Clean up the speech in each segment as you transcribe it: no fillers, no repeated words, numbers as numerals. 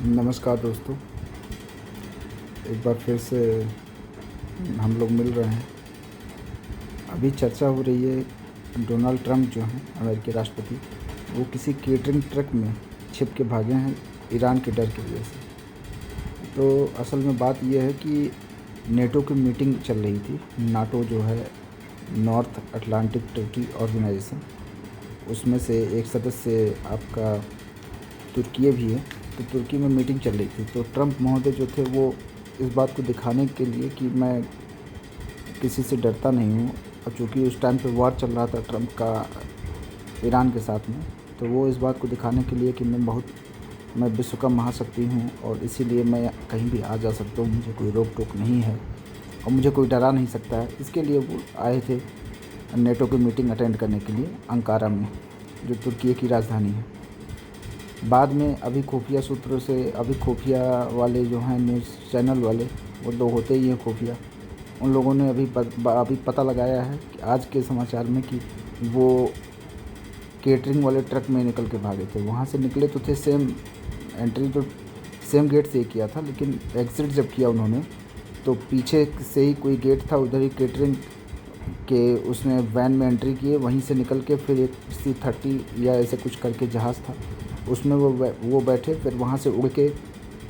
नमस्कार दोस्तों। एक बार फिर से हम लोग मिल रहे हैं। अभी चर्चा हो रही है डोनाल्ड ट्रंप जो हैं अमेरिकी राष्ट्रपति, वो किसी केटरिंग ट्रक में छिप के भागे हैं ईरान के डर की वजह से। तो असल में बात यह है कि नेटो की मीटिंग चल रही थी। नाटो जो है नॉर्थ अटलांटिक ट्रीटी ऑर्गेनाइजेशन, उसमें से एक सदस्य आपका तुर्की भी है। तो तुर्की में मीटिंग चल रही थी। तो ट्रंप महोदय जो थे वो इस बात को दिखाने के लिए कि मैं किसी से डरता नहीं हूँ, और चूँकि उस टाइम पे वॉर चल रहा था ट्रंप का ईरान के साथ में, तो वो इस बात को दिखाने के लिए कि मैं विश्व का महाशक्ति हूँ और इसीलिए मैं कहीं भी आ जा सकता हूँ, मुझे कोई रोक टोक नहीं है और मुझे कोई डरा नहीं सकता है। इसके लिए वो आए थे नेटो की मीटिंग अटेंड करने के लिए अंकारा में, जो तुर्की की राजधानी है। बाद में अभी खुफिया सूत्रों से, अभी खुफिया वाले जो हैं न्यूज़ चैनल वाले, वो लोग होते ही हैं खुफिया, उन लोगों ने अभी पता लगाया है कि आज के समाचार में कि वो केटरिंग वाले ट्रक में निकल के भागे थे। वहाँ से निकले तो थे, सेम एंट्री तो सेम गेट से ही किया था, लेकिन एग्ज़िट जब किया उन्होंने तो पीछे से ही कोई गेट था, उधर ही केटरिंग के उसने वैन में एंट्री किए। वहीं से निकल के फिर एक C-30 या ऐसे कुछ करके जहाज़ था, उसमें वो बैठे। फिर वहाँ से उड़ के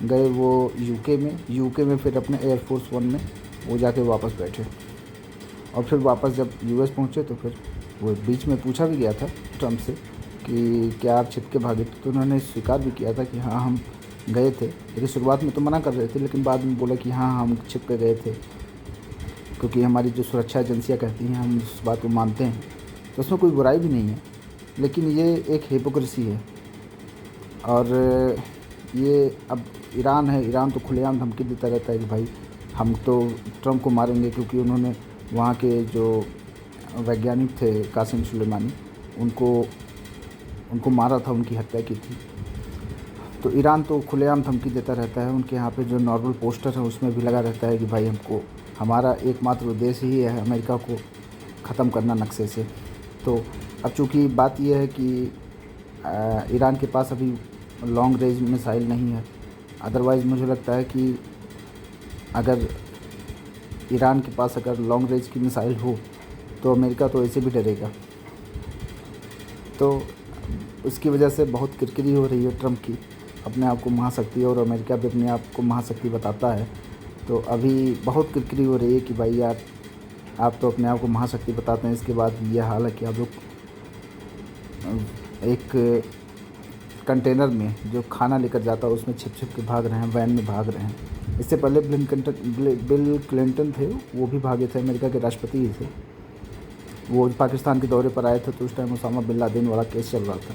गए वो यूके में फिर अपने एयरफोर्स वन में वो जाके वापस बैठे। और फिर वापस जब यूएस पहुँचे तो फिर वो बीच में पूछा भी गया था ट्रंप से कि क्या आप छिप के भागे, तो उन्होंने स्वीकार भी किया था कि हाँ हम गए थे। लेकिन शुरुआत में तो मना कर रहे थे, लेकिन बाद में बोला कि हाँ हम छिप के गए थे, क्योंकि हमारी जो सुरक्षा एजेंसियाँ कहती हैं हम उस बात को मानते हैं। तो उसमें कोई बुराई भी नहीं है, लेकिन ये एक हिपोक्रेसी है। और ये अब ईरान है, ईरान तो खुलेआम धमकी देता रहता है कि भाई हम तो ट्रंप को मारेंगे, क्योंकि उन्होंने वहाँ के जो वैज्ञानिक थे कासिम सुलेमानी, उनको मारा था, उनकी हत्या की थी। तो ईरान तो खुलेआम धमकी देता रहता है। उनके यहाँ पे जो नॉर्मल पोस्टर है उसमें भी लगा रहता है कि भाई हमारा एकमात्र उद्देश्य ही है अमेरिका को ख़त्म करना नक्शे से। तो अब चूँकि बात यह है कि ईरान के पास अभी लॉन्ग रेंज मिसाइल नहीं है। अदरवाइज़ मुझे लगता है कि अगर ईरान के पास अगर लॉन्ग रेंज की मिसाइल हो तो अमेरिका तो ऐसे भी डरेगा। तो उसकी वजह से बहुत किरकिरी हो रही है ट्रंप की, अपने आप को महाशक्ति, और अमेरिका भी अपने आप को महाशक्ति बताता है। तो अभी बहुत किरकिरी हो रही है कि भाई यार आप तो अपने आप को महाशक्ति बताते हैं, इसके बाद ये हाल है कि आप लोग एक कंटेनर में जो खाना लेकर जाता है उसमें छिप के भाग रहे हैं, वैन में भाग रहे हैं। इससे पहले बिल क्लिंटन थे, वो भी भागे थे, अमेरिका के राष्ट्रपति ही थे। वो पाकिस्तान के दौरे पर आए थे तो उस टाइम उसामा बिन लादेन वाला केस चल रहा था,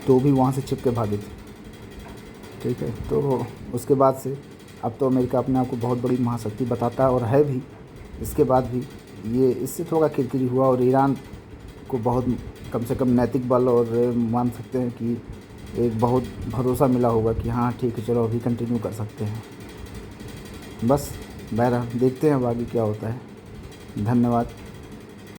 तो भी वहाँ से छिप के भागे थे। ठीक है, तो उसके बाद से अब तो अमेरिका अपने आप को बहुत बड़ी महाशक्ति बताता है और है भी। इसके बाद भी ये इससे थोड़ा किरकिरी हुआ, और ईरान को बहुत कम से कम नैतिक बल और मान सकते हैं कि एक बहुत भरोसा मिला होगा कि हाँ ठीक है चलो अभी कंटिन्यू कर सकते हैं। बस बहरहाल देखते हैं अब आगे क्या होता है। धन्यवाद।